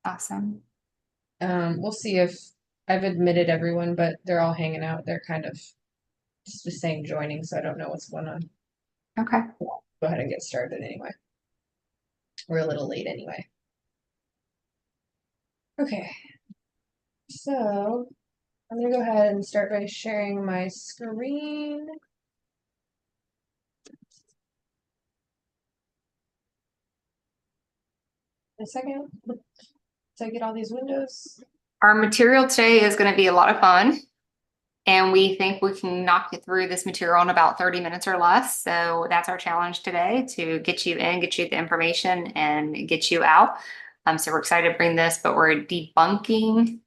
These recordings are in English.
Awesome. We'll see if I've admitted everyone, but they're all hanging out. They're kind of just saying joining, so I don't know what's going on. Okay. Go ahead and get started anyway. We're a little late anyway. Okay, so I'm gonna go ahead and start by sharing my screen. In a second, so I get all these windows. Our material today is going to be a lot of fun, and we think we can knock it through this material in about 30 minutes or less. So that's our challenge today, to get you in, get you the information, and get you out. So we're excited to bring this, but we're debunking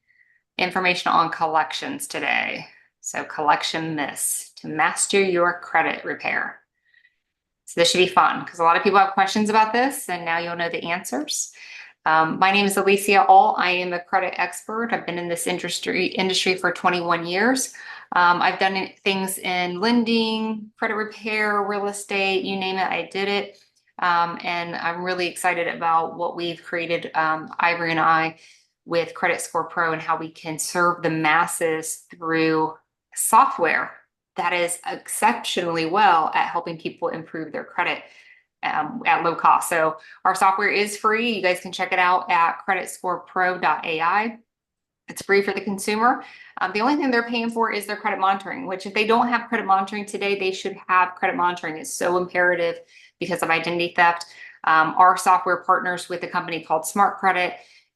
information on collections today. So collection myths to master your credit repair. So this should be fun because a lot of people have questions about this, and now you'll know the answers. My name is Alicia All. I am a credit expert. I've been in this industry for 21 years. I've done things in lending, credit repair, real estate, you name it, I did it. And I'm really excited about what we've created, Ivory and I, with Credit Score Pro, and how we can serve the masses through software that is exceptionally well at helping people improve their credit at low cost. So our software is free. You guys can check it out at creditscorepro.ai. It's free for the consumer. The only thing they're paying for is their credit monitoring, which if they don't have credit monitoring today, they should have credit monitoring. It's so imperative because of identity theft. Our software partners with a company called Smart Credit,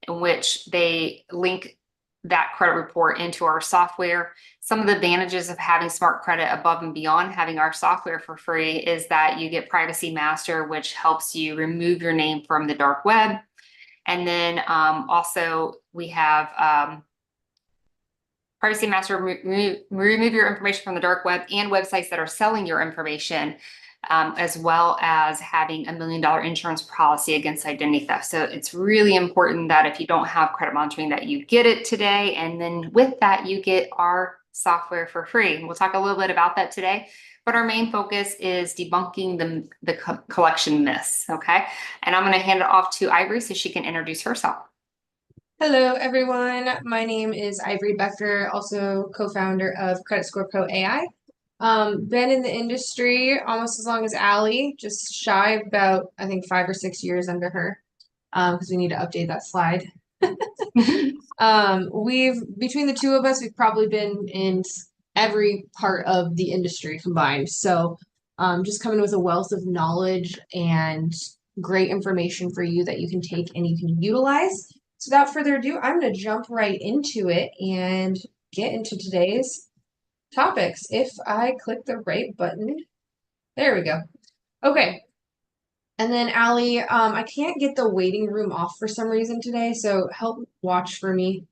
in which they link that credit report into our software. Some of the advantages of having Smart Credit above and beyond having our software for free is that you get Privacy Master, which helps you remove your name from the dark web. And then also we have Privacy Master, remove your information from the dark web and websites that are selling your information, as well as having $1 million insurance policy against identity theft. So it's really important that if you don't have credit monitoring, that you get it today. And then with that, you get our software for free. We'll talk a little bit about that today, but our main focus is debunking the collection myths, okay? And I'm gonna hand it off to Ivory so she can introduce herself. Hello, everyone. My name is Ivory Becker, also co-founder of Credit Score Pro AI. Been in the industry almost as long as Allie, just shy of about, I think, 5 or 6 years under her, because we need to update that slide. We've, between the two of us, we've probably been in every part of the industry combined. So, just coming with a wealth of knowledge and great information for you that you can take and you can utilize. So without further ado, I'm going to jump right into it and get into today's topics. If I click the right button, there we go. Okay. And then Allie, I can't get the waiting room off for some reason today, so help watch for me.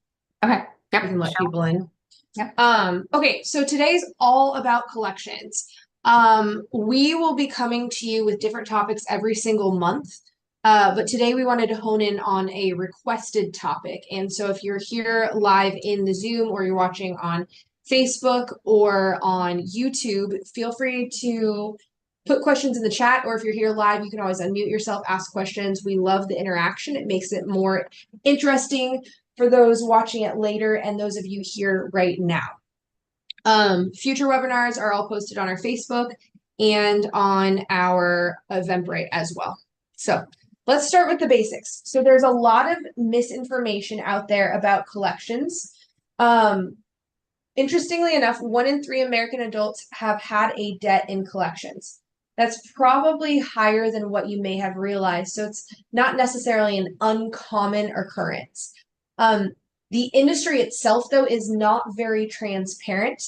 Okay. We Yep. can let Sure. people in. Yep. Okay, so today's all about collections. We will be coming to you with different topics every single month. But today we wanted to hone in on a requested topic. And so if you're here live in the Zoom or you're watching on Facebook or on YouTube, feel free to put questions in the chat, or if you're here live, you can always unmute yourself, ask questions. We love the interaction. It makes it more interesting for those watching it later and those of you here right now. Future webinars are all posted on our Facebook and on our Eventbrite as well. So let's start with the basics. So there's a lot of misinformation out there about collections. Interestingly enough, 1 in 3 American adults have had a debt in collections. That's probably higher than what you may have realized. So it's not necessarily an uncommon occurrence. The industry itself, though, is not very transparent,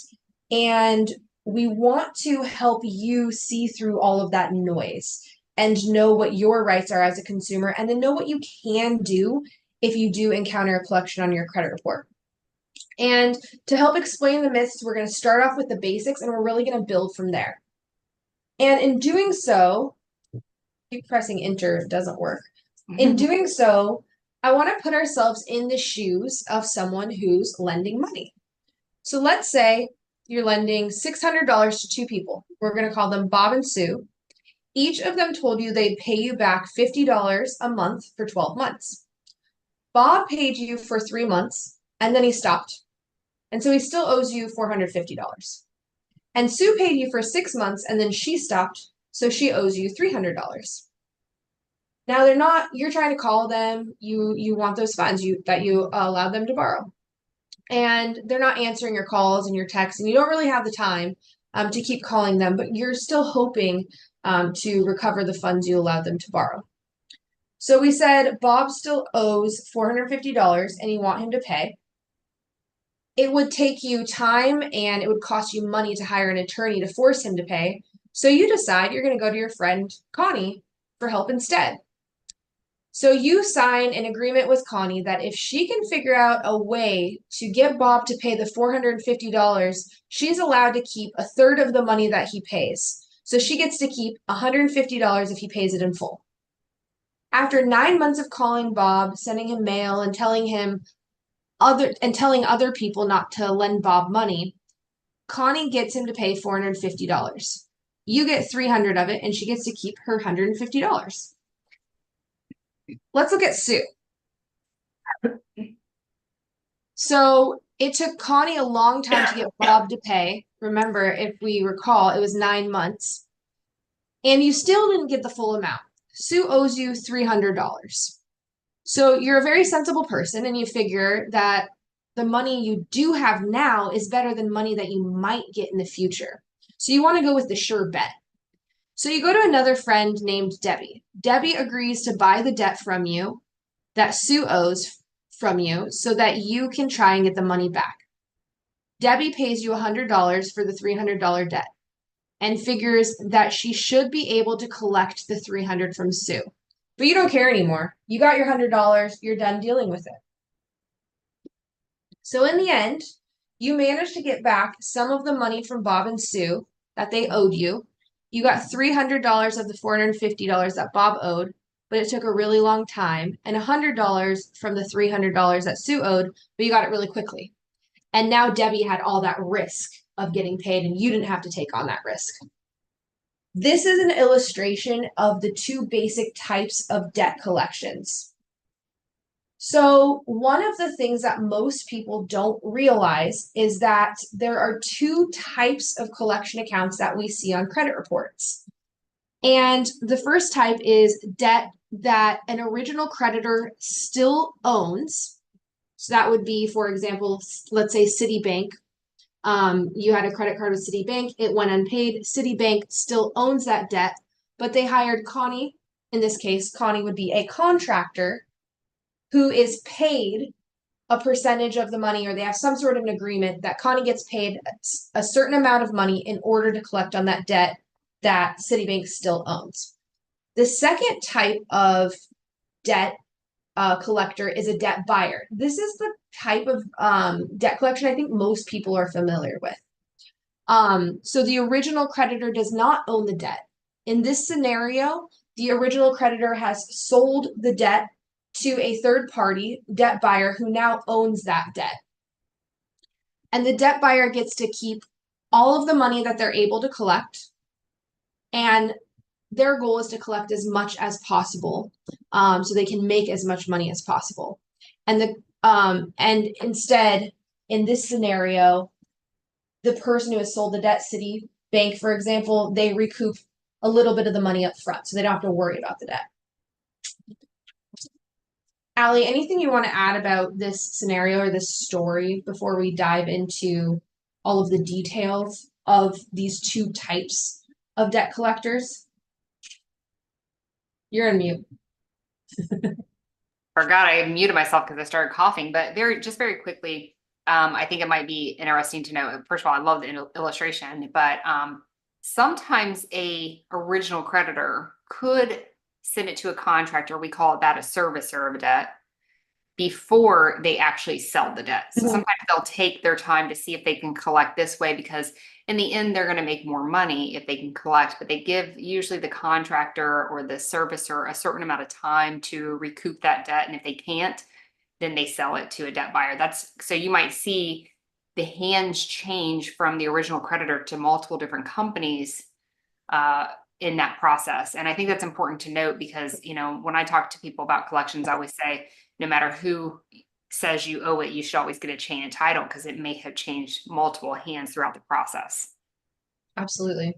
and we want to help you see through all of that noise and know what your rights are as a consumer, and then know what you can do if you do encounter a collection on your credit report. And to help explain the myths, we're going to start off with the basics, and we're really going to build from there. And in doing so, keep pressing enter, it doesn't work. In doing so, I want to put ourselves in the shoes of someone who's lending money. So let's say you're lending $600 to 2 people. We're going to call them Bob and Sue. Each of them told you they'd pay you back $50 a month for 12 months. Bob paid you for 3 months and then he stopped. And so he still owes you $450. And Sue paid you for 6 months and then she stopped. So she owes you $300. Now they're not, you're trying to call them, you want those funds that you allowed them to borrow. And they're not answering your calls and your texts, and you don't really have the time to keep calling them, but you're still hoping to recover the funds you allowed them to borrow. So we said Bob still owes $450 and you want him to pay. It would take you time and it would cost you money to hire an attorney to force him to pay. So you decide you're going to go to your friend Connie for help instead. So you sign an agreement with Connie that if she can figure out a way to get Bob to pay the $450, she's allowed to keep a third of the money that he pays. So she gets to keep $150 if he pays it in full. After 9 months of calling Bob, sending him mail, and telling other people not to lend Bob money, Connie gets him to pay $450. You get 300 of it, and she gets to keep her $150. Let's look at Sue. So it took Connie a long time to get Bob to pay. Remember, if we recall, it was 9 months. And you still didn't get the full amount. Sue owes you $300. So you're a very sensible person and you figure that the money you do have now is better than money that you might get in the future. So you want to go with the sure bet. So you go to another friend named Debbie. Debbie agrees to buy the debt from you that Sue owes from you so that you can try and get the money back. Debbie pays you $100 for the $300 debt and figures that she should be able to collect the $300 from Sue. But you don't care anymore. You got your $100, you're done dealing with it. So in the end, you managed to get back some of the money from Bob and Sue that they owed you. You got $300 of the $450 that Bob owed, but it took a really long time, and $100 from the $300 that Sue owed, but you got it really quickly. And now Debbie had all that risk of getting paid, and you didn't have to take on that risk. This is an illustration of the two basic types of debt collections. So, one of the things that most people don't realize is that there are two types of collection accounts that we see on credit reports. And the first type is debt that an original creditor still owns. So that would be, for example, let's say Citibank. You had a credit card with Citibank, it went unpaid. Citibank still owns that debt, but they hired Connie. In this case, Connie would be a contractor who is paid a percentage of the money, or they have some sort of an agreement that Connie gets paid a certain amount of money in order to collect on that debt that Citibank still owns. The second type of debt collector is a debt buyer. This is the type of debt collection I think most people are familiar with. So the original creditor does not own the debt. In this scenario, the original creditor has sold the debt to a third party debt buyer who now owns that debt. And the debt buyer gets to keep all of the money that they're able to collect. And their goal is to collect as much as possible, so they can make as much money as possible. And instead, in this scenario, the person who has sold the debt, Citibank, for example, they recoup a little bit of the money up front, so they don't have to worry about the debt. Allie, anything you want to add about this scenario or this story before we dive into all of the details of these two types of debt collectors? You're on mute. Forgot I muted myself because I started coughing, but very quickly, I think it might be interesting to know. First of all, I love the illustration, but sometimes a original creditor could send it to a contractor. We call that a servicer of a debt before they actually sell the debt. So sometimes they'll take their time to see if they can collect this way, because in the end, they're going to make more money if they can collect, but they give usually the contractor or the servicer a certain amount of time to recoup that debt. And if they can't, then they sell it to a debt buyer. So you might see the hands change from the original creditor to multiple different companies in that process. And I think that's important to note because, when I talk to people about collections, I always say, no matter who says you owe it, you should always get a chain of title because it may have changed multiple hands throughout the process. Absolutely.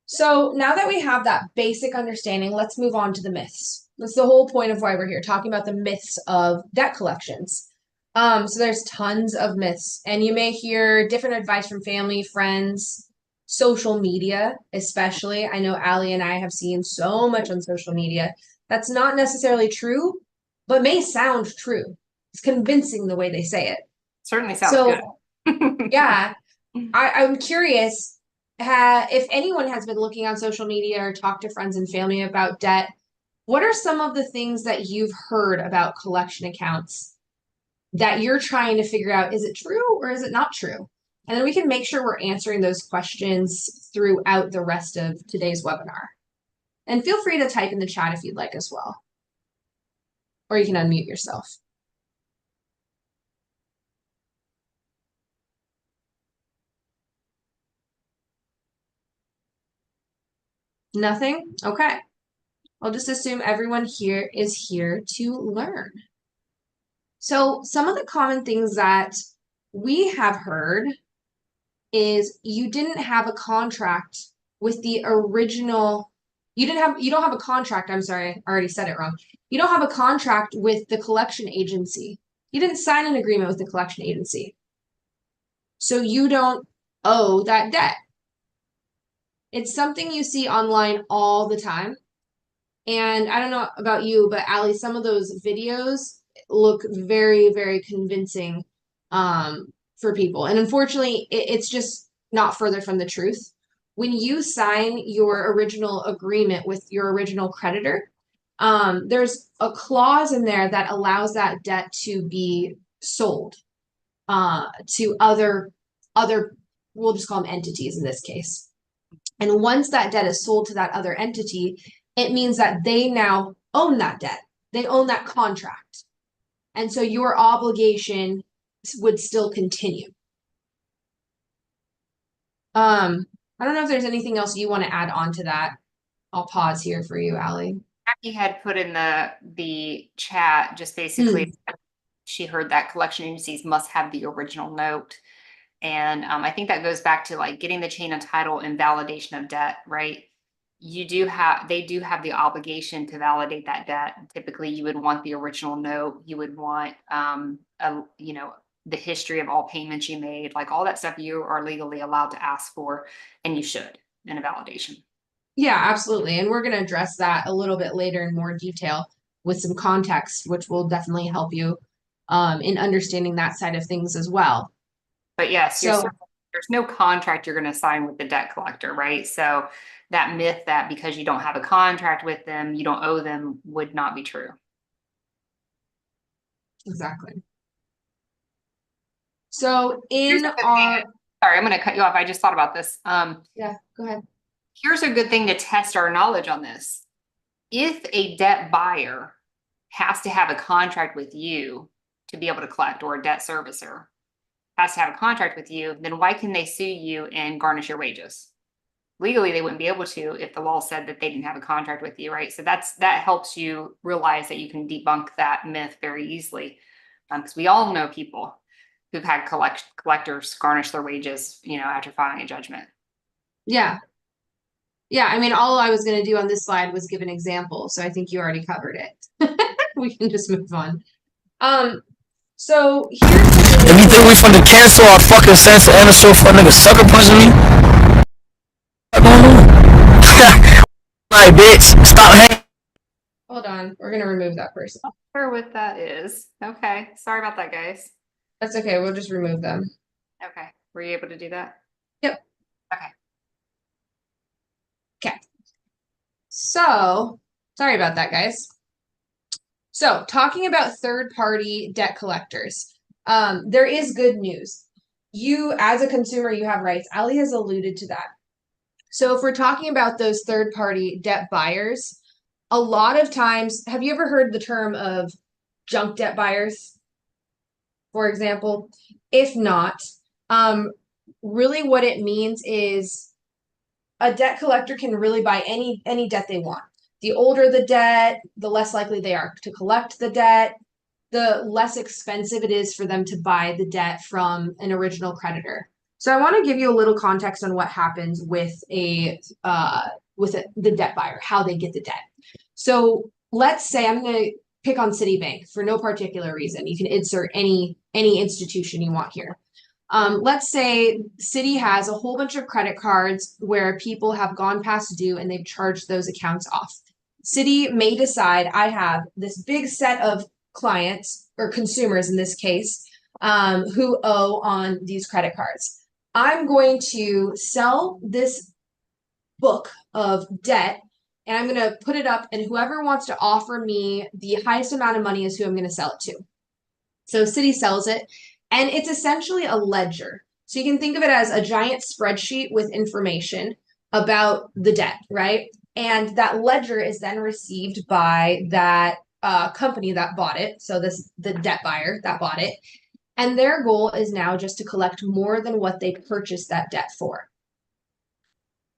So now that we have that basic understanding, let's move on to the myths. That's the whole point of why we're here, talking about the myths of debt collections. So there's tons of myths, and you may hear different advice from family, friends, social media, especially. I know Allie and I have seen so much on social media that's not necessarily true, but may sound true. It's convincing the way they say it. Certainly sounds good. So, yeah, I'm curious if anyone has been looking on social media or talked to friends and family about debt. What are some of the things that you've heard about collection accounts that you're trying to figure out? Is it true or is it not true? And then we can make sure we're answering those questions throughout the rest of today's webinar. And feel free to type in the chat if you'd like as well. Or you can unmute yourself. Nothing? Okay. I'll just assume everyone here is here to learn. So some of the common things that we have heard is you didn't have a contract with the original, you don't have a contract, I'm sorry, I already said it wrong. You don't have a contract with the collection agency. You didn't sign an agreement with the collection agency. So you don't owe that debt. It's something you see online all the time. And I don't know about you, but Allie, some of those videos look very, very convincing for people. And unfortunately, it's just not further from the truth. When you sign your original agreement with your original creditor, there's a clause in there that allows that debt to be sold to other, we'll just call them entities in this case. And once that debt is sold to that other entity, it means that they now own that debt. They own that contract. And so your obligation would still continue. I don't know if there's anything else you want to add on to that. I'll pause here for you, Allie. Jackie had put in the chat just basically she heard that collection agencies must have the original note. And I think that goes back to like getting the chain of title and validation of debt, right? They do have the obligation to validate that debt. Typically, you would want the original note. You would want, the history of all payments you made, like all that stuff you are legally allowed to ask for, and you should in a validation. Yeah, absolutely. And we're going to address that a little bit later in more detail with some context, which will definitely help you in understanding that side of things as well. But yes, So there's no contract you're going to sign with the debt collector, right? So that myth that because you don't have a contract with them, you don't owe them would not be true. exactly. So in our sorry, I'm going to cut you off. I just thought about this. Yeah, go ahead. Here's a good thing to test our knowledge on this. If a debt buyer has to have a contract with you to be able to collect, or a debt servicer has to have a contract with you, then why can they sue you and garnish your wages? Legally, they wouldn't be able to if the law said that they didn't have a contract with you, right? So that helps you realize that you can debunk that myth very easily, because we all know people who've had collectors garnish their wages, after filing a judgment. Yeah. Yeah, I mean, all I was going to do on this slide was give an example, so I think you already covered it. We can just move on. So here's if you think we finna cancel our fucking sense and so for a nigga sucker punching me, like bitch, stop hanging. Hold on, we're gonna remove that person. Not sure what that is. Okay, sorry about that, guys. That's okay, we'll just remove them. Okay, were you able to do that? Yep. Okay. Okay. So, sorry about that, guys. So, talking about third-party debt collectors, there is good news. You, as a consumer, you have rights. Ali has alluded to that. So, if we're talking about those third-party debt buyers, a lot of times, have you ever heard the term of junk debt buyers, for example? If not, really what it means is a debt collector can really buy any debt they want. The older the debt, the less likely they are to collect the debt, the less expensive it is for them to buy the debt from an original creditor. So I want to give you a little context on what happens with the debt buyer, how they get the debt. So let's say I'm going to pick on Citibank for no particular reason. You can insert any institution you want here. Let's say Citi has a whole bunch of credit cards where people have gone past due and they've charged those accounts off. Citi may decide I have this big set of clients or consumers in this case who owe on these credit cards. I'm going to sell this book of debt and I'm going to put it up, and whoever wants to offer me the highest amount of money is who I'm going to sell it to. So Citi sells it, and it's essentially a ledger. So you can think of it as a giant spreadsheet with information about the debt, right? And that ledger is then received by that company that bought it. So the debt buyer that bought it. And their goal is now just to collect more than what they purchased that debt for.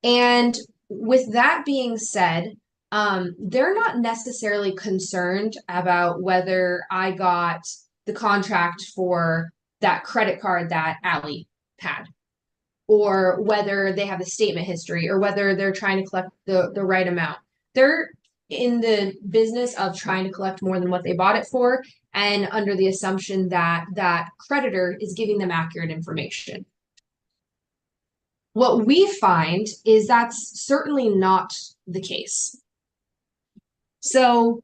And with that being said, they're not necessarily concerned about whether I got the contract for that credit card that Allie had, or whether they have a statement history, or whether they're trying to collect the right amount. They're in the business of trying to collect more than what they bought it for, and under the assumption that that creditor is giving them accurate information. What we find is that's certainly not the case. So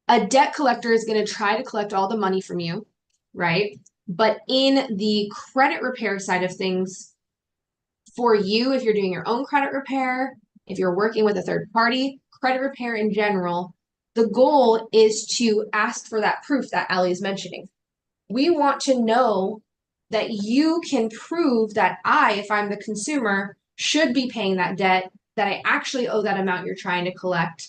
a debt collector is going to try to collect all the money from you, right? But in the credit repair side of things, for you, if you're doing your own credit repair, if you're working with a third party, credit repair in general, the goal is to ask for that proof that Allie is mentioning. We want to know that you can prove that I, if I'm the consumer, should be paying that debt, that I actually owe that amount you're trying to collect.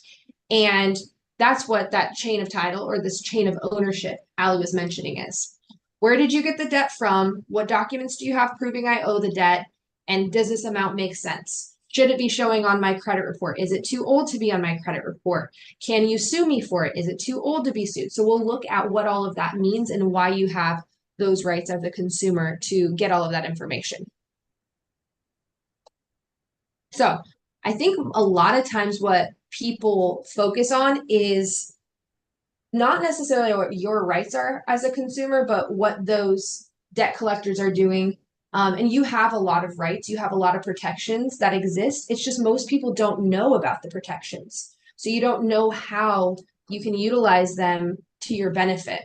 And that's what that chain of title, or this chain of ownership Allie was mentioning, is. Where did you get the debt from? What documents do you have proving I owe the debt? And does this amount make sense? Should it be showing on my credit report? Is it too old to be on my credit report? Can you sue me for it? Is it too old to be sued? So we'll look at what all of that means and why you have those rights as the consumer to get all of that information. So I think a lot of times what people focus on is not necessarily what your rights are as a consumer, but what those debt collectors are doing. And you have a lot of rights, you have a lot of protections that exist. It's just most people don't know about the protections. So you don't know how you can utilize them to your benefit.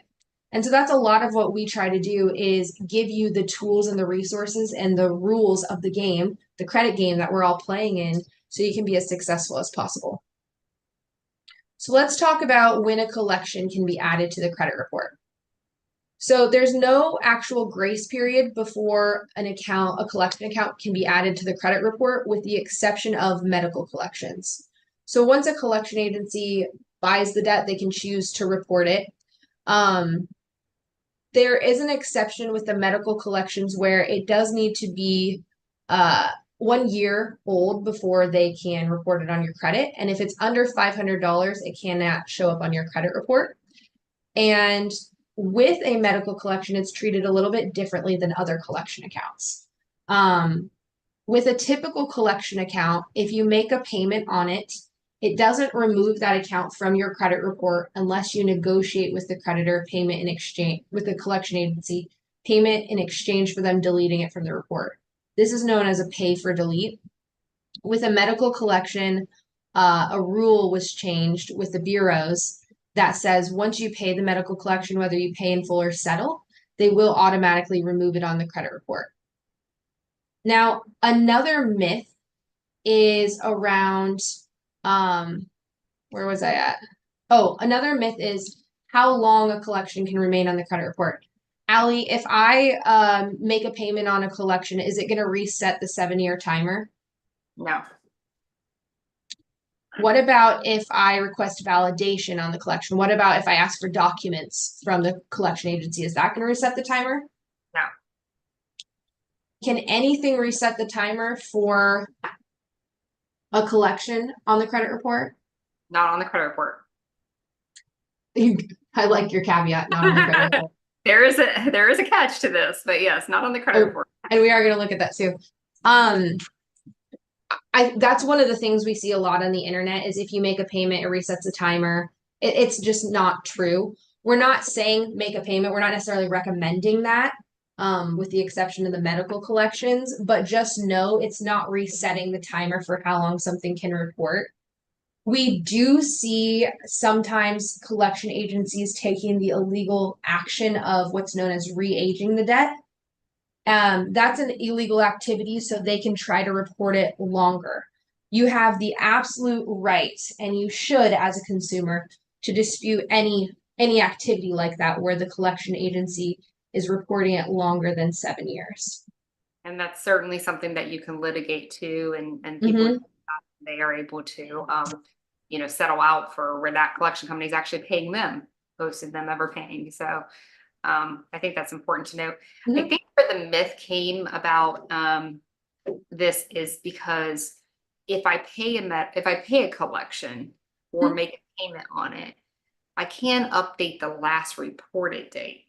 And so that's a lot of what we try to do, is give you the tools and the resources and the rules of the game, the credit game that we're all playing in, so you can be as successful as possible. So let's talk about when a collection can be added to the credit report. So there's no actual grace period before a collection account can be added to the credit report, with the exception of medical collections. So once a collection agency buys the debt, they can choose to report it. There is an exception with the medical collections where it does need to be 1 year old before they can report it on your credit. And if it's under $500, it cannot show up on your credit report. And with a medical collection, it's treated a little bit differently than other collection accounts. With a typical collection account, if you make a payment on it, it doesn't remove that account from your credit report unless you negotiate with the creditor payment in exchange, with the collection agency, payment in exchange for them deleting it from the report. This is known as a pay for delete. With a medical collection, a rule was changed with the bureaus that says once you pay the medical collection, whether you pay in full or settle, they will automatically remove it on the credit report. Now, another myth is around, where was I at? Oh, another myth is how long a collection can remain on the credit report. Allie, if I make a payment on a collection, is it going to reset the 7-year timer? No. What about if I request validation on the collection? What about if I ask for documents from the collection agency? Is that going to reset the timer? No. Can anything reset the timer for a collection on the credit report? Not on the credit report. I like your caveat, not on the credit report. There is a catch to this, but yes, not on the credit report. And we are going to look at that too. That's one of the things we see a lot on the internet is if you make a payment, it resets a timer. It's just not true. We're not saying make a payment. We're not necessarily recommending that, with the exception of the medical collections, but just know it's not resetting the timer for how long something can report. We do see sometimes collection agencies taking the illegal action of what's known as re-aging the debt. That's an illegal activity, so they can try to report it longer. You have the absolute right, and you should, as a consumer, to dispute any activity like that where the collection agency is reporting it longer than 7 years. And that's certainly something that you can litigate too, and people they are able to settle out for where that collection company is actually paying them, opposed to them ever paying. So I think that's important to know. I think where the myth came about this is because if I pay a collection or make a payment on it, I can update the last reported date.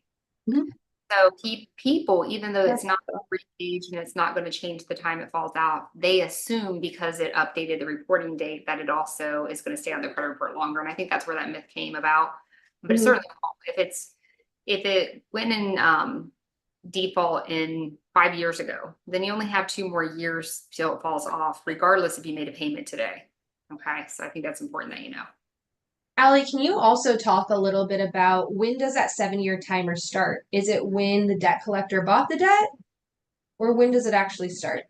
So people, even though it's not re-aged and it's not going to change the time it falls out, they assume because it updated the reporting date that it also is going to stay on the credit report longer. And I think that's where that myth came about. But it's certainly if it went in default in 5 years ago, then you only have 2 more years till it falls off, regardless if you made a payment today. Okay, so I think that's important that you know. Allie, can you also talk a little bit about when does that 7-year timer start? Is it when the debt collector bought the debt, or when does it actually start?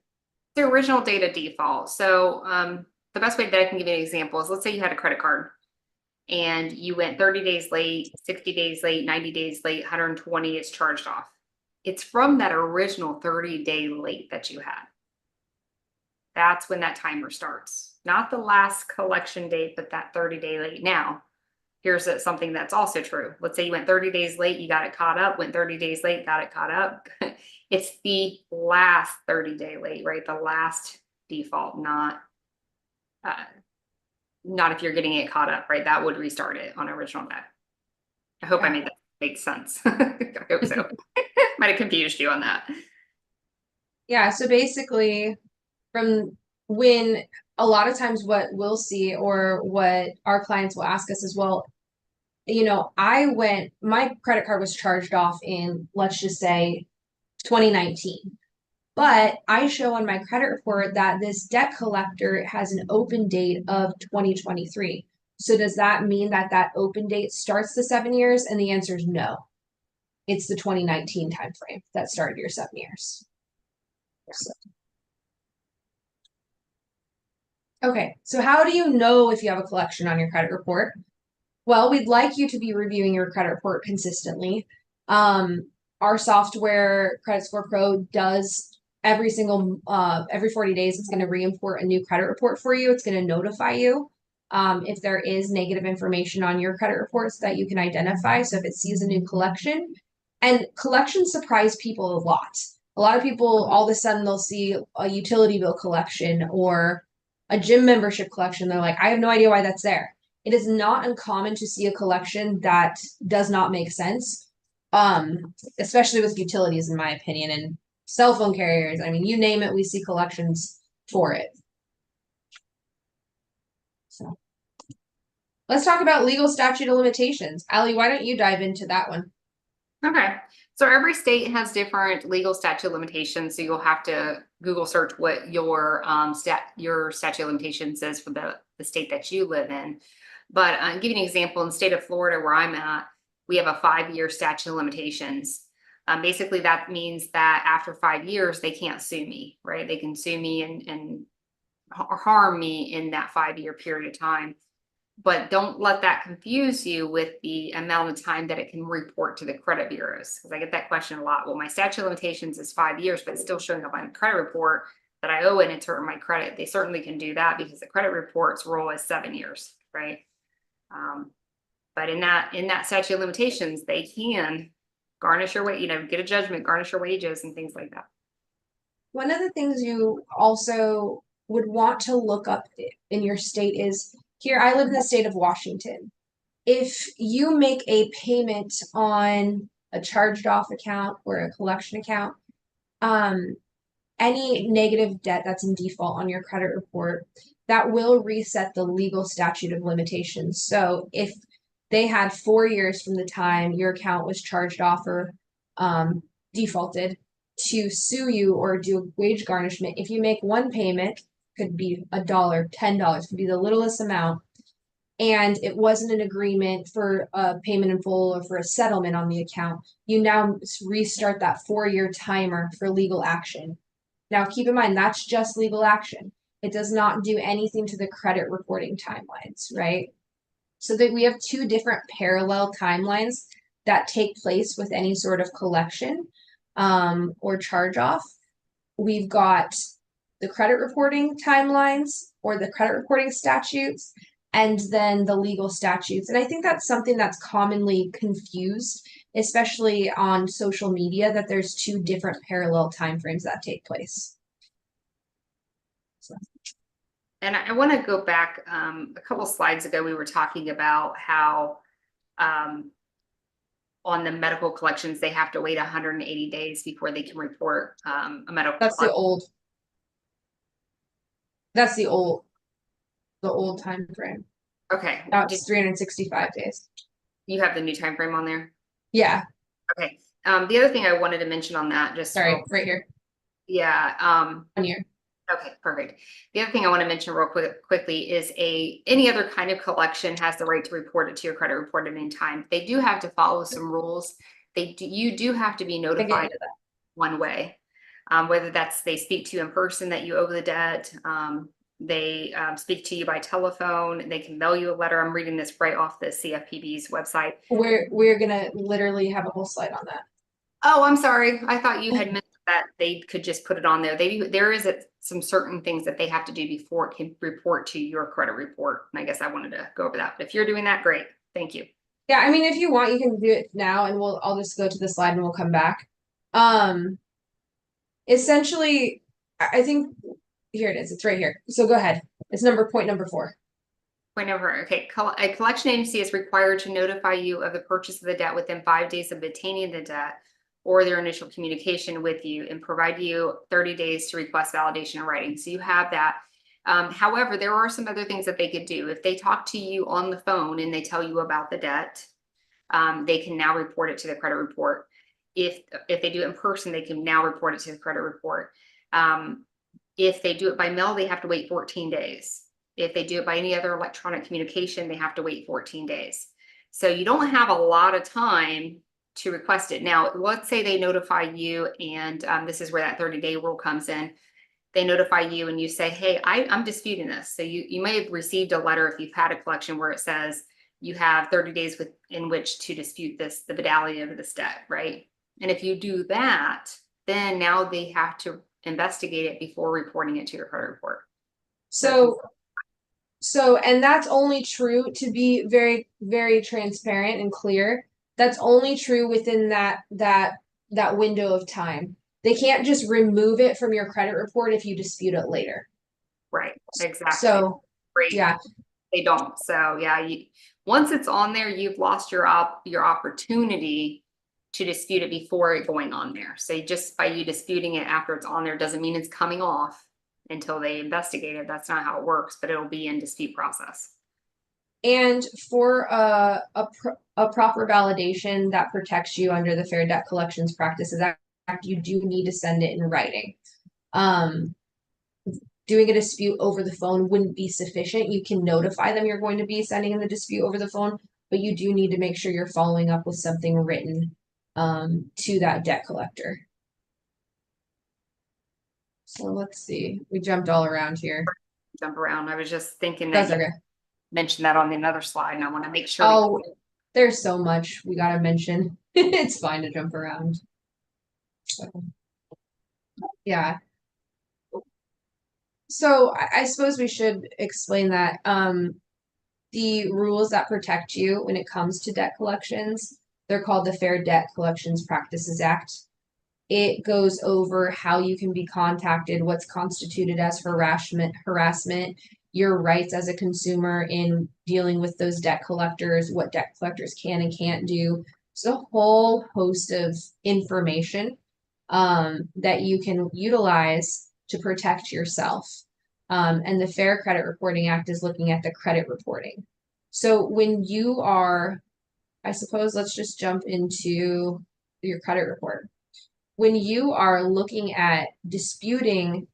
The original date of default. So the best way that I can give you an example is, let's say you had a credit card and you went 30 days late, 60 days late, 90 days late, 120 is charged off. It's from that original 30-day late that you had. That's when that timer starts. Not the last collection date, but that 30-day late. Now, here's something that's also true. Let's say you went 30 days late, you got it caught up, went 30 days late, got it caught up. It's the last 30-day late, right? The last default, not if you're getting it caught up, right? That would restart it on original debt. I hope I made that make sense. I hope so. Might have confused you on that. Yeah, so basically from when a lot of times what we'll see or what our clients will ask us as well, my credit card was charged off in, let's just say 2019. But I show on my credit report that this debt collector has an open date of 2023. So does that mean that that open date starts the 7 years? And the answer is no. It's the 2019 timeframe that started your 7 years. So. Okay, so how do you know if you have a collection on your credit report? Well, we'd like you to be reviewing your credit report consistently. Our software, Credit Score Pro, does every 40 days, it's going to re-import a new credit report for you. It's going to notify you if there is negative information on your credit reports that you can identify. So if it sees a new collection, and collections surprise people a lot. A lot of people, all of a sudden, they'll see a utility bill collection or a gym membership collection. They're like, I have no idea why that's there. It is not uncommon to see a collection that does not make sense, especially with utilities, in my opinion, and cell phone carriers. I mean, you name it, we see collections for it. So let's talk about legal statute of limitations. Allie, why don't you dive into that one? Okay. So every state has different legal statute of limitations. So you'll have to Google search what your statute of limitations is for the state that you live in. But I'll give you an example. In the state of Florida, where I'm at, we have a 5-year statute of limitations. Basically, that means that after 5 years, they can't sue me, right? They can sue me and harm me in that 5-year period of time. But don't let that confuse you with the amount of time that it can report to the credit bureaus. Because I get that question a lot. Well, my statute of limitations is 5 years, but it's still showing up on the credit report that I owe and it's hurting my credit. They certainly can do that because the credit reports roll as 7 years, right? But in that statute of limitations, they can garnish your get a judgment, garnish your wages and things like that. One of the things you also would want to look up in your state is, here I live in the state of Washington. If you make a payment on a charged off account or a collection account, um, any negative debt that's in default on your credit report, that will reset the legal statute of limitations. So if they had 4 years from the time your account was charged off or defaulted to sue you or do a wage garnishment, if you make one payment, could be $1, $10, could be the littlest amount, and it wasn't an agreement for a payment in full or for a settlement on the account, you now restart that 4-year timer for legal action. Now, keep in mind, that's just legal action. It does not do anything to the credit reporting timelines, right? So that we have two different parallel timelines that take place with any sort of collection or charge off. We've got the credit reporting timelines or the credit reporting statutes, and then the legal statutes. And I think that's something that's commonly confused, especially on social media, that there's two different parallel timeframes that take place. So. And I want to go back a couple slides ago, we were talking about how on the medical collections, they have to wait 180 days before they can report a medical. That's the old time frame. Okay. That's 365 days. You have the new time frame on there? Yeah. Okay. The other thing I wanted to mention on that, just sorry, right here. Yeah. 1 year. Okay, perfect. The other thing I want to mention real quickly is any other kind of collection has the right to report it to your credit report at any time. They do have to follow some rules. You do have to be notified one way, whether that's they speak to you in person that you owe the debt. They speak to you by telephone. They can mail you a letter. I'm reading this right off the CFPB's website. We're gonna literally have a whole slide on that. Oh, I'm sorry. I thought you had mentioned that they could just put it on there. There is some certain things that they have to do before it can report to your credit report. And I guess I wanted to go over that. But if you're doing that, great. Thank you. Yeah, I mean, if you want, you can do it now, and I'll just go to the slide and we'll come back. Essentially, I think here it is. It's right here. So go ahead. It's point number 4. Okay. A collection agency is required to notify you of the purchase of the debt within 5 days of obtaining the debt or their initial communication with you, and provide you 30 days to request validation in writing. So you have that. However, there are some other things that they could do. If they talk to you on the phone and they tell you about the debt, they can now report it to the credit report. If they do it in person, they can now report it to the credit report. If they do it by mail, they have to wait 14 days. If they do it by any other electronic communication, they have to wait 14 days. So you don't have a lot of time to request it. Now, let's say they notify you, and this is where that 30-day rule comes in. They notify you and you say, hey, I'm disputing this. So you may have received a letter if you've had a collection where it says you have 30 days in which to dispute the validity of this debt, right? And if you do that, then now they have to investigate it before reporting it to your credit report. So, and that's only true, to be very, very transparent and clear. That's only true within that window of time. They can't just remove it from your credit report if you dispute it later. Right. Exactly. So, yeah, they don't. So yeah, once it's on there, you've lost your opportunity to dispute it before it going on there. So just by you disputing it after it's on there doesn't mean it's coming off until they investigate it. That's not how it works, but it'll be in dispute process. And for a proper validation that protects you under the Fair Debt Collections Practices Act, you do need to send it in writing. Doing a dispute over the phone wouldn't be sufficient. You can notify them you're going to be sending in the dispute over the phone, but you do need to make sure you're following up with something written to that debt collector. So let's see. We jumped all around here. Jump around. I was just thinking that That's okay. Mention that on another slide, and I want to make sure. Oh, there's so much we gotta mention. It's fine to jump around. So, yeah. So I suppose we should explain that the rules that protect you when it comes to debt collections, they're called the Fair Debt Collections Practices Act. It goes over how you can be contacted, what's constituted as harassment, your rights as a consumer in dealing with those debt collectors, what debt collectors can and can't do. It's a whole host of information that you can utilize to protect yourself. And the Fair Credit Reporting Act is looking at the credit reporting. So when you are, I suppose, let's just jump into your credit report. When you are looking at disputing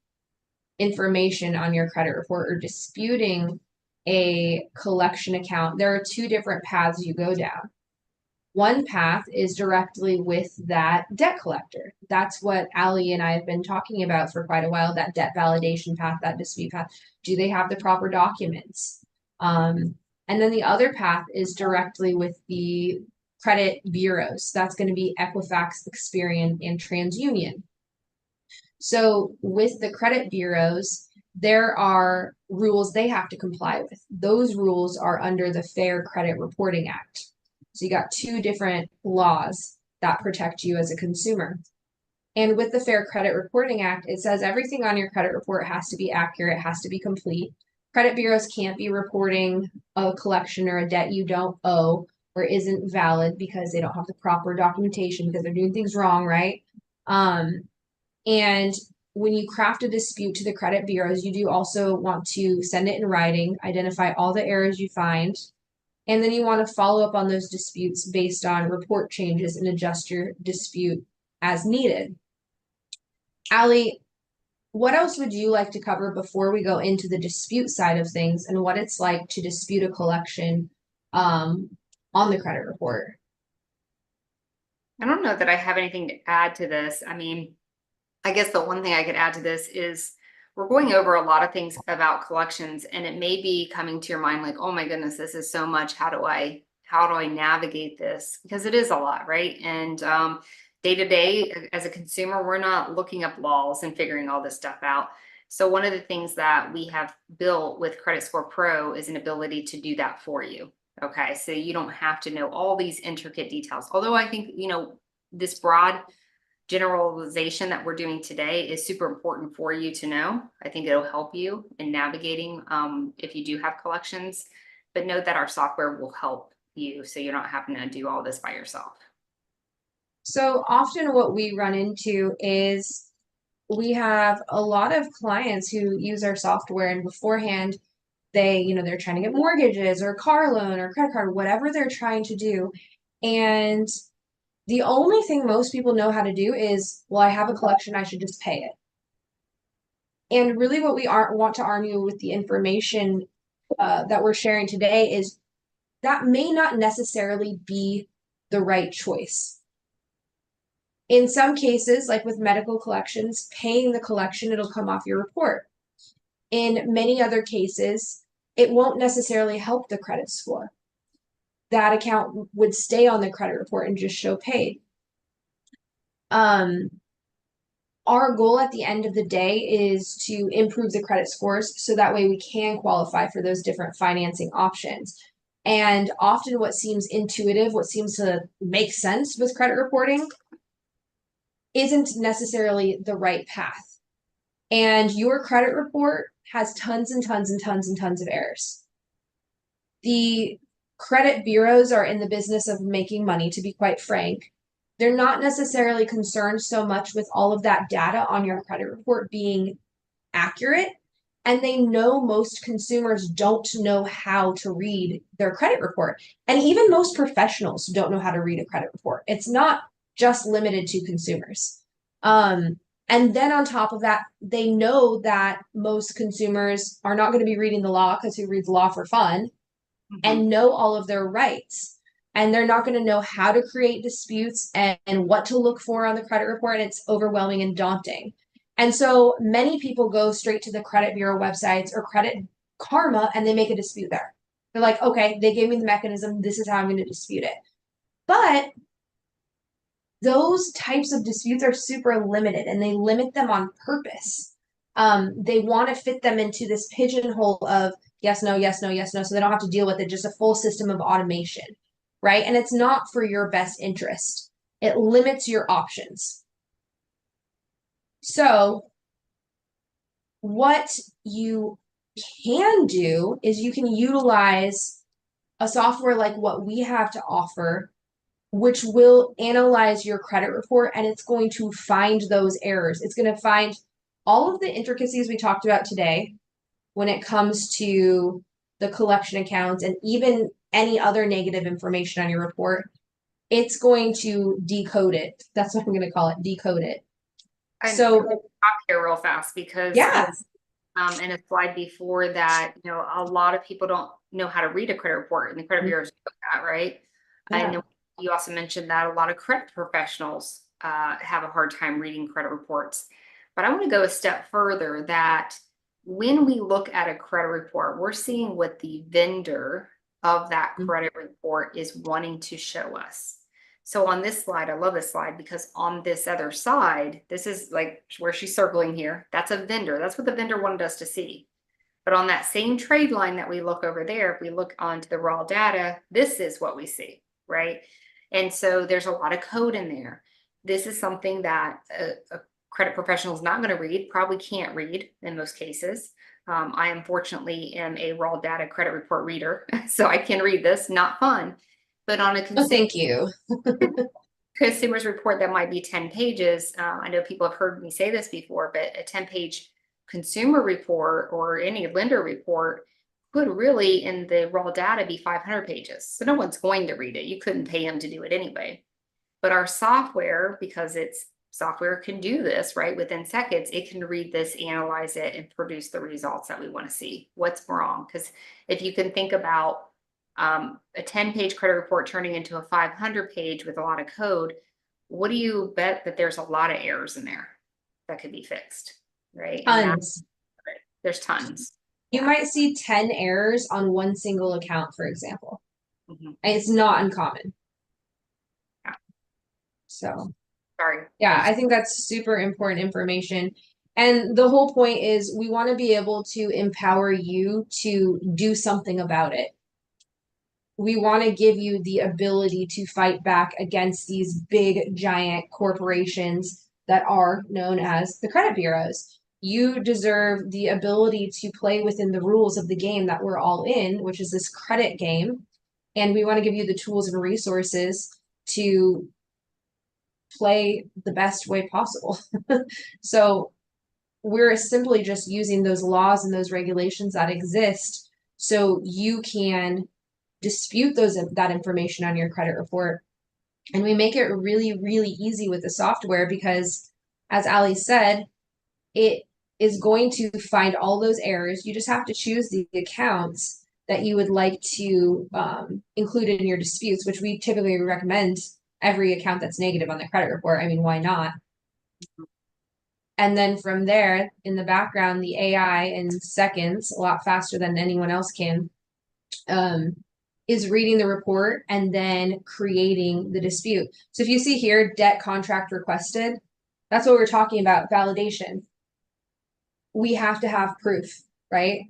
information on your credit report or disputing a collection account, there are two different paths you go down. One path is directly with that debt collector. That's what Ali and I have been talking about for quite a while, that debt validation path, that dispute path. Do they have the proper documents? And then the other path is directly with the credit bureaus. That's going to be Equifax, Experian, and TransUnion. So with the credit bureaus, there are rules they have to comply with. Those rules are under the Fair Credit Reporting Act. So you got two different laws that protect you as a consumer. And with the Fair Credit Reporting Act, it says everything on your credit report has to be accurate, has to be complete. Credit bureaus can't be reporting a collection or a debt you don't owe or isn't valid because they don't have the proper documentation because they're doing things wrong, right? And when you craft a dispute to the credit bureaus, you do also want to send it in writing, identify all the errors you find, and then you want to follow up on those disputes based on report changes and adjust your dispute as needed. Ali, what else would you like to cover before we go into the dispute side of things and what it's like to dispute a collection on the credit report? I don't know that I have anything to add to this. I mean, I guess the one thing I could add to this is we're going over a lot of things about collections, and it may be coming to your mind like, oh my goodness, this is so much. How do I navigate this? Because it is a lot, right? And day to day as a consumer, we're not looking up laws and figuring all this stuff out. So one of the things that we have built with Credit Score Pro is an ability to do that for you. Okay, so you don't have to know all these intricate details. Although I think, this broad generalization that we're doing today is super important for you to know. I think it'll help you in navigating if you do have collections, but know that our software will help you so you're not having to do all this by yourself. So often what we run into is we have a lot of clients who use our software and beforehand they're trying to get mortgages or car loan or credit card, whatever they're trying to do. And the only thing most people know how to do is, well, I have a collection, I should just pay it. And really what we want to arm you with the information that we're sharing today is that may not necessarily be the right choice. In some cases, like with medical collections, paying the collection, it'll come off your report. In many other cases, it won't necessarily help the credit score. That account would stay on the credit report and just show paid. Our goal at the end of the day is to improve the credit scores so that way we can qualify for those different financing options. And often what seems intuitive, what seems to make sense with credit reporting isn't necessarily the right path. And your credit report has tons and tons and tons and tons of errors. The credit bureaus are in the business of making money, to be quite frank. They're not necessarily concerned so much with all of that data on your credit report being accurate. And they know most consumers don't know how to read their credit report. And even most professionals don't know how to read a credit report. It's not just limited to consumers. And then on top of that, they know that most consumers are not going to be reading the law because who reads law for fun and know all of their rights. And they're not going to know how to create disputes and what to look for on the credit report. And it's overwhelming and daunting. And so many people go straight to the credit bureau websites or Credit Karma and they make a dispute there. They're like, okay, they gave me the mechanism. This is how I'm going to dispute it. But those types of disputes are super limited and they limit them on purpose. They want to fit them into this pigeonhole of yes, no, yes, no, yes, no, so they don't have to deal with it, just a full system of automation, right? And it's not for your best interest. It limits your options. So what you can do is you can utilize a software like what we have to offer, which will analyze your credit report and it's going to find those errors. It's going to find all of the intricacies we talked about today when it comes to the collection accounts and even any other negative information on your report. It's going to decode it. That's what I'm going to call it, decode it. And So, stop here real fast because yeah. in a slide before that, a lot of people don't know how to read a credit report, and the credit bureaus do that, right? Yeah. And then you also mentioned that a lot of credit professionals have a hard time reading credit reports. But I want to go a step further that when we look at a credit report, we're seeing what the vendor of that credit report is wanting to show us. So on this slide, I love this slide because on this other side, this is like where she's circling here. That's a vendor. That's what the vendor wanted us to see. But on that same trade line that we look over there, if we look onto the raw data, this is what we see, right? And so there's a lot of code in there. This is something that a credit professional is not going to read, probably can't read in most cases. I unfortunately am a raw data credit report reader, so I can read this, not fun. But on a Thank you. consumer's report that might be 10 pages, I know people have heard me say this before, but a 10-page consumer report or any lender report could really in the raw data be 500 pages. So no one's going to read it. You couldn't pay them to do it anyway. But our software, because it's software can do this, right? Within seconds, it can read this, analyze it, and produce the results that we want to see. What's wrong? Because if you can think about a 10-page credit report turning into a 500-page with a lot of code, what do you bet that there's a lot of errors in there that could be fixed, right? Tons. There's tons. You might see 10 errors on one single account, for example. Mhm. It's not uncommon. Yeah. So, Sorry. yeah, I think that's super important information. And the whole point is we want to be able to empower you to do something about it. We want to give you the ability to fight back against these big, giant corporations that are known as the credit bureaus. You deserve the ability to play within the rules of the game that we're all in, which is this credit game. And we want to give you the tools and resources to play the best way possible. So we're simply just using those laws and those regulations that exist so you can dispute that information on your credit report. And we make it really, really easy with the software because, as Ali said, it is going to find all those errors. You just have to choose the accounts that you would like to include in your disputes, which we typically recommend every account that's negative on the credit report. I mean, why not? And then from there, in the background, the AI in seconds, a lot faster than anyone else can, is reading the report and then creating the dispute. So if you see here, debt contract requested, that's what we're talking about, validation. We have to have proof, right?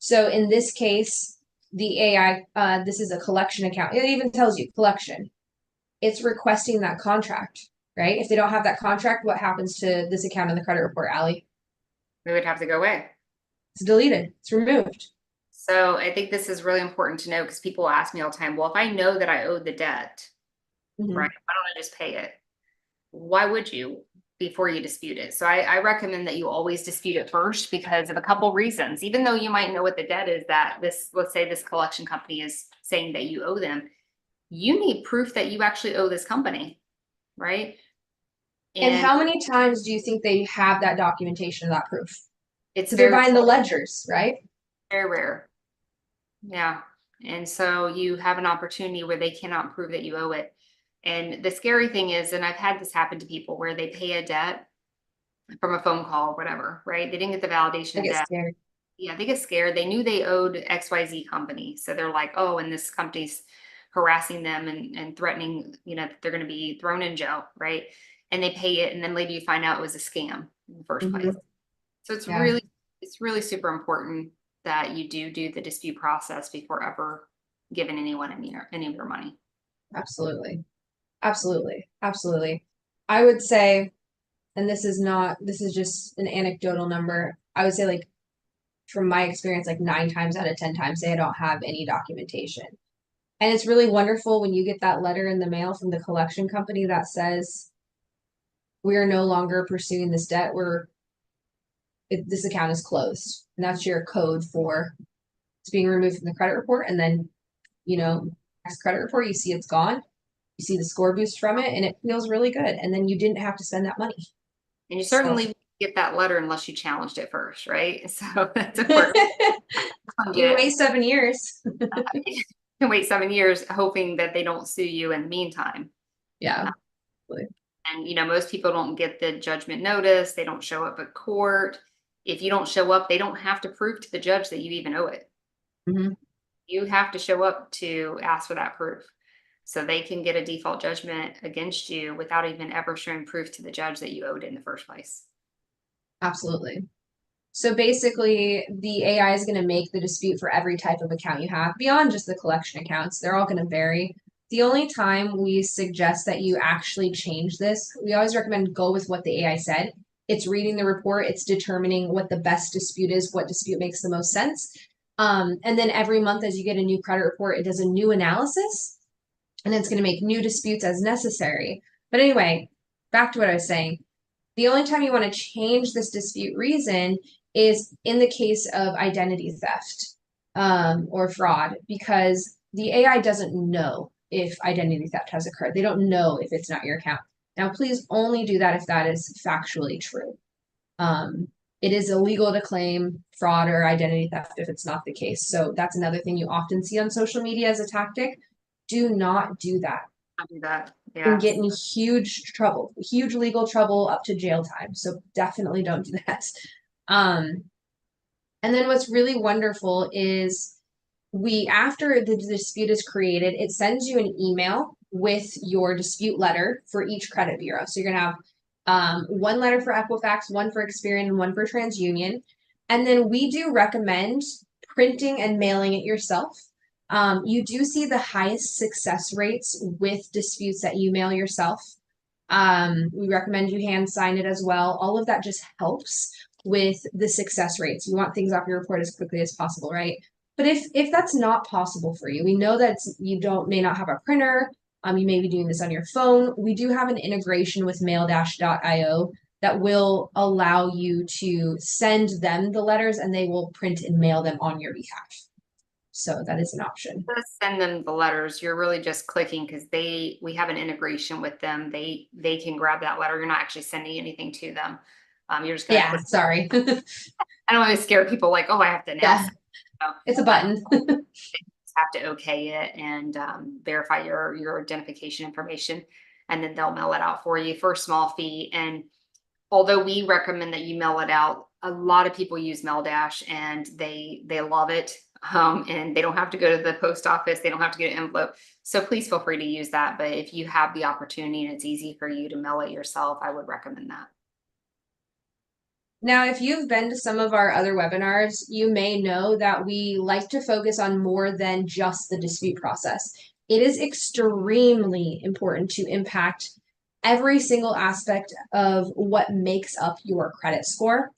So in this case, the AI, this is a collection account. It even tells you collection. It's requesting that contract, right? If they don't have that contract, what happens to this account in the credit report, Ali? We would have to go away. It's deleted. It's removed. So I think this is really important to know because people ask me all the time, well, if I know that I owe the debt, right, why don't I just pay it? Why would you before you dispute it? So I recommend that you always dispute it first because of a couple reasons. Even though you might know what the debt is that this, let's say this collection company is saying that you owe them, you need proof that you actually owe this company, right? And how many times do you think they have that documentation of that proof? It's So they're very buying the ledgers, right? very rare. Yeah. And so you have an opportunity where they cannot prove that you owe it. And the scary thing is, and I've had this happen to people where they pay a debt from a phone call or whatever, right? They didn't get the validation I of get debt. scared. Yeah, they get scared. They knew they owed XYZ company. So they're like, oh, and this company's harassing them and threatening, that they're going to be thrown in jail, right? And they pay it. And then later you find out it was a scam in the first place. So it's really super important that you do the dispute process before ever giving anyone any of your money. Absolutely. Absolutely. Absolutely. I would say, and this is just an anecdotal number, I would say like from my experience, like 9 times out of 10 times, they don't have any documentation. And it's really wonderful when you get that letter in the mail from the collection company that says, we are no longer pursuing this debt. This account is closed. And that's your code for it's being removed from the credit report. And then, next credit report, you see it's gone. You see the score boost from it, and it feels really good. And then you didn't have to spend that money. And you certainly won't get that letter unless you challenged it first, right? So that's important. You wait 7 years. You can wait 7 years hoping that they don't sue you in the meantime. Yeah. And most people don't get the judgment notice. They don't show up at court. If you don't show up, they don't have to prove to the judge that you even owe it. Mm-hmm. You have to show up to ask for that proof. So they can get a default judgment against you without even ever showing proof to the judge that you owed it in the first place. Absolutely. So basically, the AI is going to make the dispute for every type of account you have, beyond just the collection accounts. They're all going to vary. The only time we suggest that you actually change this, we always recommend go with what the AI said. It's reading the report, it's determining what the best dispute is, what dispute makes the most sense. And then every month as you get a new credit report, it does a new analysis, and it's going to make new disputes as necessary. But anyway, back to what I was saying. The only time you want to change this dispute reason is in the case of identity theft or fraud, because the AI doesn't know if identity theft has occurred. They don't know if it's not your account. Now, please only do that if that is factually true. It is illegal to claim fraud or identity theft if it's not the case. So that's another thing you often see on social media as a tactic. Do not do that. I'll do that. You can get in huge trouble, huge legal trouble up to jail time. So definitely don't do that. And then what's really wonderful is after the dispute is created, it sends you an email with your dispute letter for each credit bureau. So you're gonna have one letter for Equifax, one for Experian, and one for TransUnion. And then we do recommend printing and mailing it yourself. You do see the highest success rates with disputes that you mail yourself. We recommend you hand sign it as well. All of that just helps with the success rates. You want things off your report as quickly as possible, right? But if that's not possible for you, we know that you may not have a printer. You may be doing this on your phone. We do have an integration with maildash.io that will allow you to send them the letters, and they will print and mail them on your behalf. So that is an option. Just send them the letters. You're really just clicking because we have an integration with them. They can grab that letter. You're not actually sending anything to them. You're just gonna click. Sorry. I don't want to scare people like, oh, I have to announce it. It's a button. Have to okay it and verify your identification information, and then they'll mail it out for you for a small fee. And although we recommend that you mail it out, a lot of people use MailDash and they love it. And they don't have to go to the post office. They don't have to get an envelope. So please feel free to use that. But if you have the opportunity and it's easy for you to mail it yourself, I would recommend that. Now, if you've been to some of our other webinars, you may know that we like to focus on more than just the dispute process. It is extremely important to impact every single aspect of what makes up your credit score.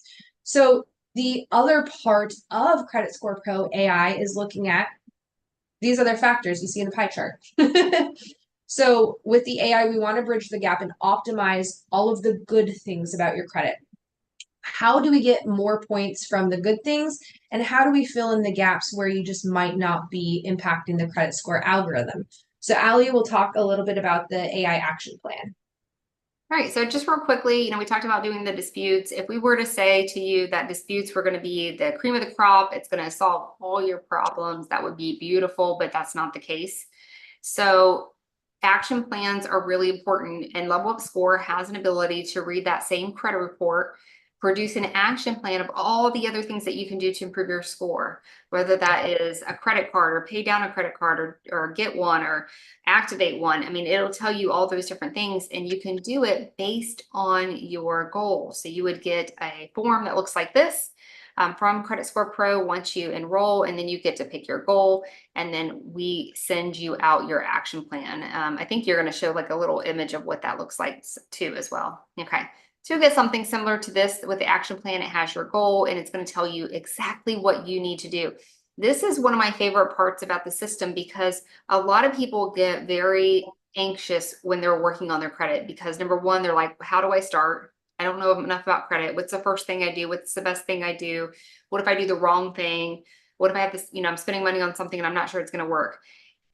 So the other part of Credit Score Pro AI is looking at these other factors you see in the pie chart. So with the AI, we want to bridge the gap and optimize all of the good things about your credit. How do we get more points from the good things? And how do we fill in the gaps where you just might not be impacting the credit score algorithm? So Allie will talk a little bit about the AI action plan. All right, so just real quickly, we talked about doing the disputes. If we were to say to you that disputes were going to be the cream of the crop, it's going to solve all your problems, that would be beautiful, but that's not the case. So action plans are really important, and Level Up Score has an ability to read that same credit report, produce an action plan of all the other things that you can do to improve your score, whether that is a credit card or pay down a credit card or get one or activate one. I mean, it'll tell you all those different things, and you can do it based on your goals. So you would get a form that looks like this from Credit Score Pro once you enroll, and then you get to pick your goal, and then we send you out your action plan. I think you're going to show like a little image of what that looks like too as well. Okay. To get something similar to this with the action plan, it has your goal and it's going to tell you exactly what you need to do. This is one of my favorite parts about the system because a lot of people get very anxious when they're working on their credit because number one, they're like, how do I start? I don't know enough about credit. What's the first thing I do? What's the best thing I do? What if I do the wrong thing? What if I have this, I'm spending money on something and I'm not sure it's going to work.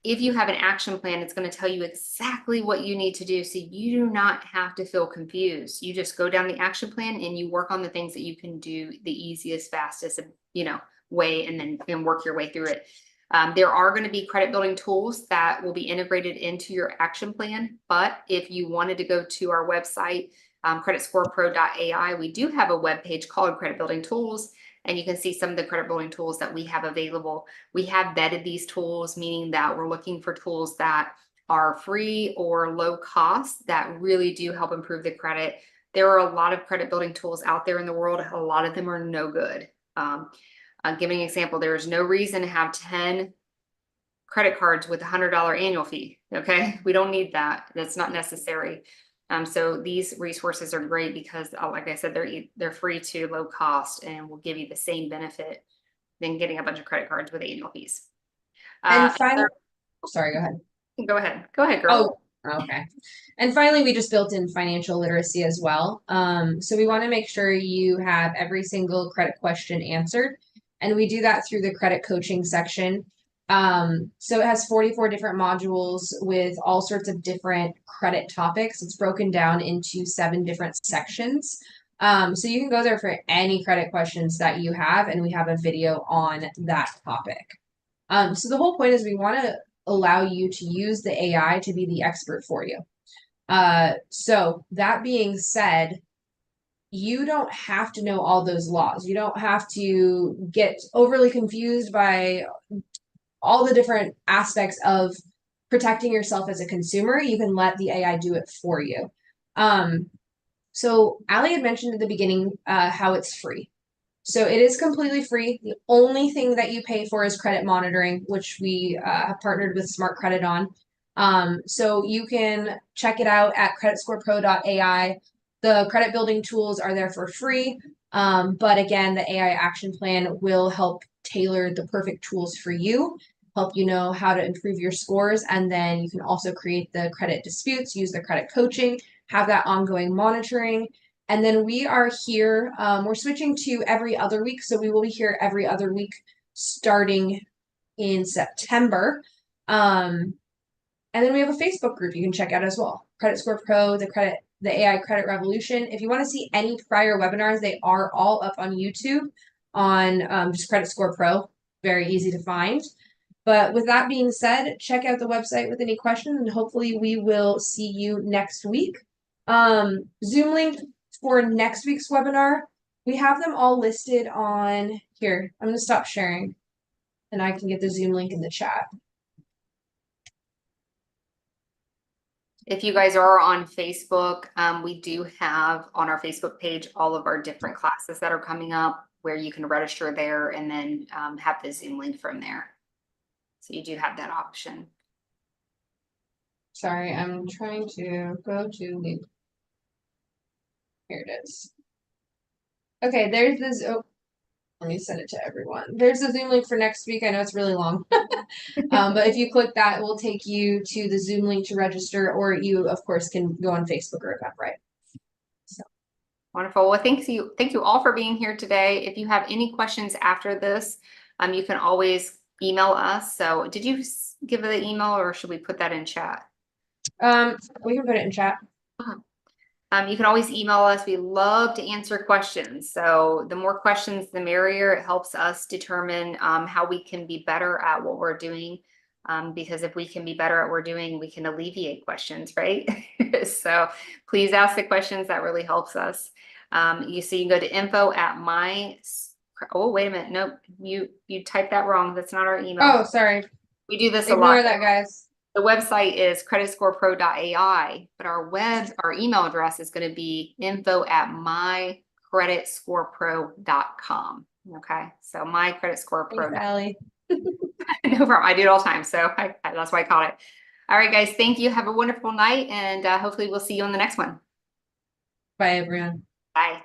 If you have an action plan, it's going to tell you exactly what you need to do. So you do not have to feel confused. You just go down the action plan and you work on the things that you can do the easiest, fastest, way, and then work your way through it. There are going to be credit building tools that will be integrated into your action plan. But if you wanted to go to our website, creditscorepro.ai, we do have a web page called Credit Building Tools. And you can see some of the credit building tools that we have available. We have vetted these tools, meaning that we're looking for tools that are free or low cost that really do help improve the credit. There are a lot of credit building tools out there in the world. A lot of them are no good. I'll give an example. There is no reason to have 10 credit cards with $100 annual fee. Okay, we don't need that. That's not necessary. So these resources are great because, like I said, they're free to low cost and will give you the same benefit than getting a bunch of credit cards with annual fees. And finally, sorry, go ahead. Go ahead, girl. Oh, okay. And finally, we just built in financial literacy as well. So we want to make sure you have every single credit question answered, and we do that through the credit coaching section. So it has 44 different modules with all sorts of different credit topics. It's broken down into 7 different sections. So you can go there for any credit questions that you have, and we have a video on that topic. So the whole point is we want to allow you to use the AI to be the expert for you. So that being said, you don't have to know all those laws. You don't have to get overly confused by all the different aspects of protecting yourself as a consumer. You can let the AI do it for you. So Allie had mentioned at the beginning how it's free. So it is completely free. The only thing that you pay for is credit monitoring, which we have partnered with Smart Credit on. So you can check it out at creditscorepro.ai. The credit building tools are there for free. But again, the AI action plan will help tailor the perfect tools for you, help you know how to improve your scores. And then you can also create the credit disputes, use the credit coaching, have that ongoing monitoring. And then we are here, we're switching to every other week. So we will be here every other week starting in September. And then we have a Facebook group you can check out as well. Credit Score Pro, the AI Credit Revolution. If you want to see any prior webinars, they are all up on YouTube on just Credit Score Pro. Very easy to find. But with that being said, check out the website with any questions, and hopefully we will see you next week. Zoom link for next week's webinar, we have them all listed on here. I'm going to stop sharing and I can get the Zoom link in the chat. If you guys are on Facebook, we do have on our Facebook page all of our different classes that are coming up where you can register there and then have the Zoom link from there. So you do have that option. Sorry, I'm trying to go to the... Here it is. Okay, there's this. Oh, let me send it to everyone. There's the Zoom link for next week. I know it's really long. But if you click that, it will take you to the Zoom link to register, or you, of course, can go on Facebook or Eventbrite. So. Wonderful. Well, thank you all for being here today. If you have any questions after this, you can always email us. So did you give the email or should we put that in chat? We can put it in chat. You can always email us. We love to answer questions. So the more questions, the merrier. It helps us determine how we can be better at what we're doing. Because if we can be better at what we're doing, we can alleviate questions, right? So please ask the questions. That really helps us. You can go to info@my. Oh, wait a minute. Nope. You typed that wrong. That's not our email. Oh, sorry. We do this Ignore a lot. that, guys. The website is creditscorepro.ai, but our email address is going to be info@mycreditscorepro.com. Okay, so mycreditscorepro. Thanks, Allie. No problem. I do it all the time, so that's why I caught it. All right, guys. Thank you. Have a wonderful night, and hopefully we'll see you on the next one. Bye, everyone. Bye.